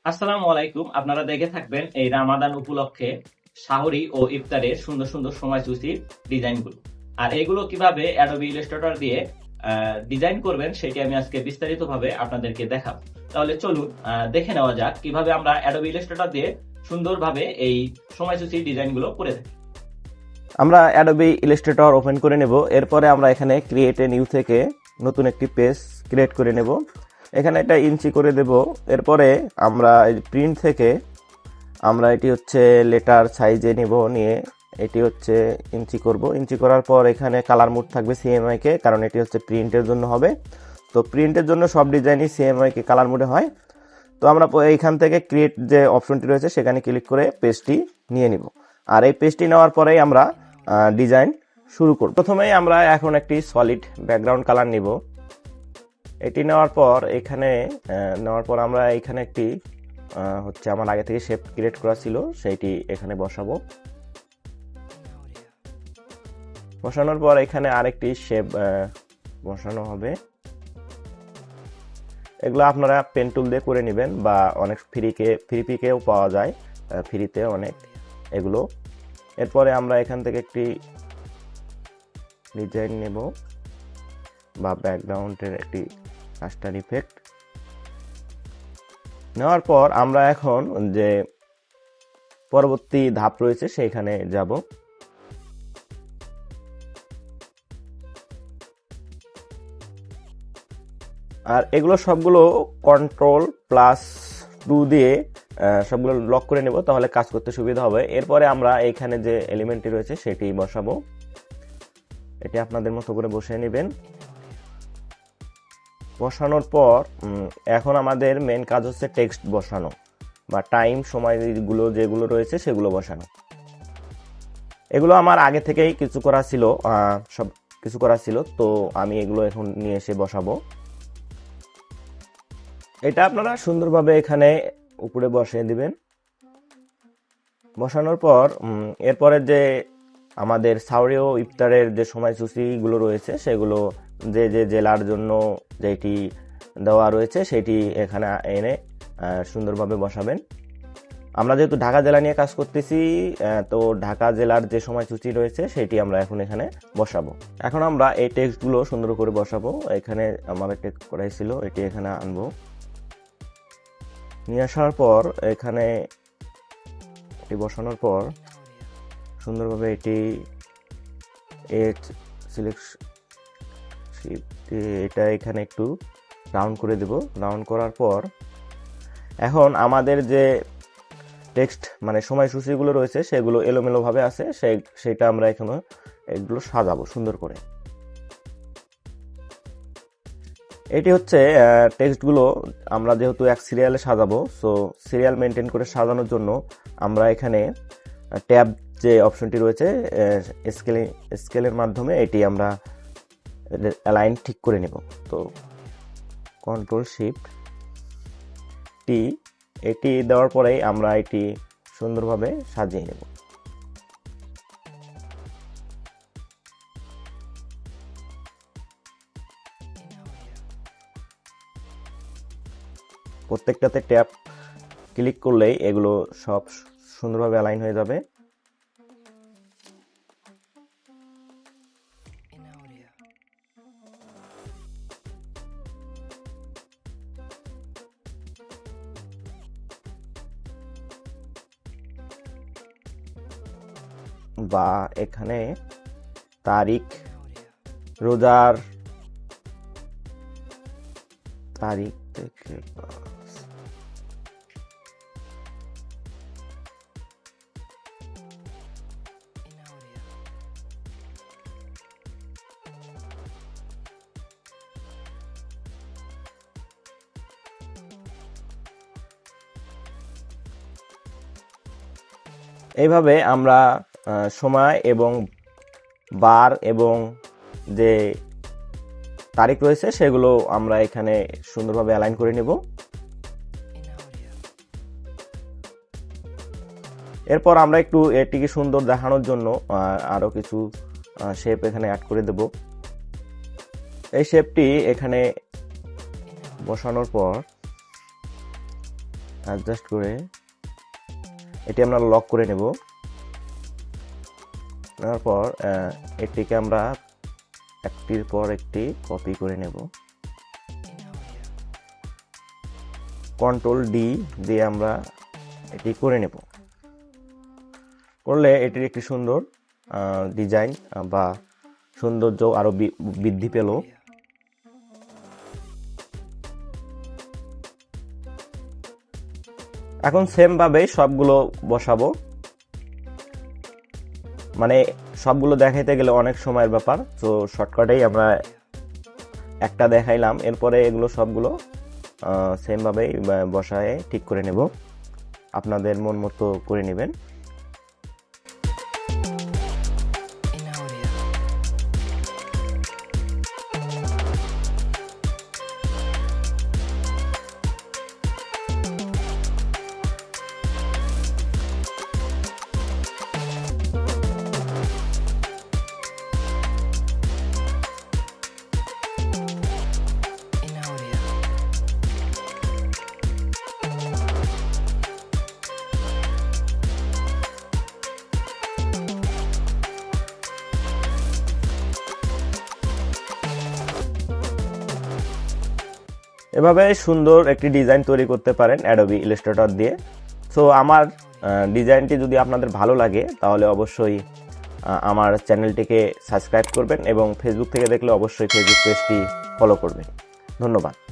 আসসালামু আলাইকুম। আপনারা দেখে থাকবেন এই রামাদান উপলক্ষে সাহরি ও ইফতারের সুন্দর সুন্দর সময়সূচির ডিজাইনগুলো। আর এগুলো কিভাবে অ্যাডোবি ইলাস্ট্রেটর দিয়ে ডিজাইন করবেন সেটি আমি আজকে বিস্তারিতভাবে আপনাদেরকে দেখাবো। তাহলে চলুন দেখে নেওয়া যাক কিভাবে আমরা অ্যাডোবি ইলাস্ট্রেটর দিয়ে সুন্দরভাবে এই সময়সূচির ডিজাইনগুলো করে থাকি। আমরা অ্যাডোবি ইলাস্ট্রেটর ওপেন করে নেব। এরপরে আমরা এখানে ক্রিয়েট এ নিউ থেকে নতুন একটি পেজ ক্রিয়েট করে নেব। এখানে এটা ইঞ্চি করে দেব। এরপরে আমরা প্রিন্ট থেকে আমরা এটি হচ্ছে লেটার সাইজে নেব, নিয়ে এটি হচ্ছে ইঞ্চি করব। ইঞ্চি করার পর এখানে কালার মোড থাকবে সিএমআই কে, কারণ এটি হচ্ছে প্রিন্টের জন্য হবে। তো প্রিন্টের জন্য সব ডিজাইনই সিএমআই কে কালার মোডে হয়। তো আমরা এইখান থেকে ক্রিয়েট যে অপশনটি রয়েছে সেখানে ক্লিক করে পেজটি নিয়ে নিব। আর এই পেজটি নেওয়ার পরেই আমরা ডিজাইন শুরু করব। প্রথমেই আমরা এখন একটি সলিড ব্যাকগ্রাউন্ড কালার নিব। এটি নেওয়ার পর আমরা এখানে একটি হচ্ছে আমার আগে থেকে শেপ ক্রিয়েট করা ছিল, সেইটি এখানে বসাবো। বসানোর পর এখানে আরেকটি শেপ বসানো হবে। এগুলো আপনারা পেন টুল দিয়ে করে নেবেন, বা অনেক ফ্রি পিকেও পাওয়া যায়, ফ্রিতে অনেক এগুলো। এরপরে আমরা এখান থেকে একটি ডিজাইন নেব, বা ব্যাকগ্রাউন্ডের একটি রাস্টার ইফেক্ট নেওয়ার পর আমরা এখন যে পরবর্তী ধাপ রয়েছে সেইখানে যাব। আর এগুলো সবগুলো Ctrl+2 দিয়ে সবগুলো লক করে নেব, তাহলে কাজ করতে সুবিধা হবে। এরপরে আমরা এইখানে যে এলিমেন্টটি রয়েছে সেটি বসাবো। এটি আপনাদের মতো করে বসিয়ে নেবেন। বসানোর পর এখন আমাদের মেন কাজ হচ্ছে টেক্সট বসানো, বা টাইম সময়গুলো যেগুলো রয়েছে সেগুলো বসানো। এগুলো আমার আগে থেকেই সব কিছু করা ছিল, তো আমি এগুলো এখন নিয়ে এসে বসাবো। এটা আপনারা সুন্দরভাবে এখানে উপরে বসিয়ে দিবেন। বসানোর পর এরপরে যে আমাদের সাহরি ও ইফতারের যে সময়সূচিগুলো রয়েছে সেগুলো যে যে জেলার জন্য যেটি দেওয়া রয়েছে সেটি এখানে এনে সুন্দরভাবে বসাবেন। আমরা যেহেতু ঢাকা জেলা নিয়ে কাজ করতেছি, তো ঢাকা জেলার যে সময়সূচি রয়েছে সেটি আমরা এখন এখানে বসাবো। এখন আমরা এই টেক্সটগুলো সুন্দর করে বসাবো। এখানে আমার টেক্সট করাই ছিল, এটি এখানে আনবো। নিয়ে আসার পর এখানে এটি বসানোর পর সুন্দরভাবে এটি এটা এখানে একটু রাউন্ড করে দেব। রাউন্ড করার পর এখন আমাদের যে টেক্সট মানে সময়সূচিগুলো রয়েছে সেগুলো এলোমেলোভাবে আছে, সেটা আমরা এখানে এগুলো সাজাবো সুন্দর করে। এটি হচ্ছে টেক্সটগুলো আমরা যেহেতু এক সিরিয়ালে সাজাবো, সো সিরিয়াল মেনটেন করে সাজানোর জন্য আমরা এখানে ট্যাব যে অপশনটি রয়েছে স্কেলের মাধ্যমে এটি আমরা অ্যালাইন ঠিক করে নেব। তো Ctrl+Shift+T এটি দেওয়ার পরেই আমরা এটি সুন্দরভাবে সাজিয়ে নেব। প্রত্যেকটাতে ট্যাব ক্লিক করলেই এগুলো সব সুন্দরভাবে অ্যালাইন হয়ে যাবে। বা এখানে তারিখ, রোজার তারিখ থেকে এইভাবে আমরা সময় এবং বার এবং যে তারিখ রয়েছে সেগুলো আমরা এখানে সুন্দরভাবে অ্যালাইন করে নেব। এরপর আমরা একটু এটিকে সুন্দর দেখানোর জন্য আরো কিছু শেপ এখানে অ্যাড করে দেব। এই শেপটি এখানে বসানোর পর অ্যাডজাস্ট করে এটি আমরা লক করে নেব। তারপর এটিকে আমরা একটির পর একটি কপি করে নেব। Ctrl D দিয়ে আমরা এটি করে নেব। করলে এটির একটি সুন্দর ডিজাইন বা সৌন্দর্য আরো বৃদ্ধি পেল। এখন সেম ভাবে সবগুলো বসাবো, মানে সবগুলো দেখাইতে গেলে অনেক সময়ের ব্যাপার, তো শর্টকাটেই আমরা একটা দেখাইলাম। এরপরে এগুলো সবগুলো সেম ভাবেই বসায় ঠিক করে নেব। আপনাদের মন মতো করে নেবেন। এভাবে সুন্দর একটি ডিজাইন তৈরি করতে পারেন অ্যাডোবি ইলাস্ট্রেটর দিয়ে। সো আমার ডিজাইনটি যদি আপনাদের ভালো লাগে তাহলে অবশ্যই আমার চ্যানেলটিকে সাবস্ক্রাইব করবেন এবং ফেসবুক থেকে দেখলে অবশ্যই ফেসবুক পেজটি ফলো করবেন। ধন্যবাদ।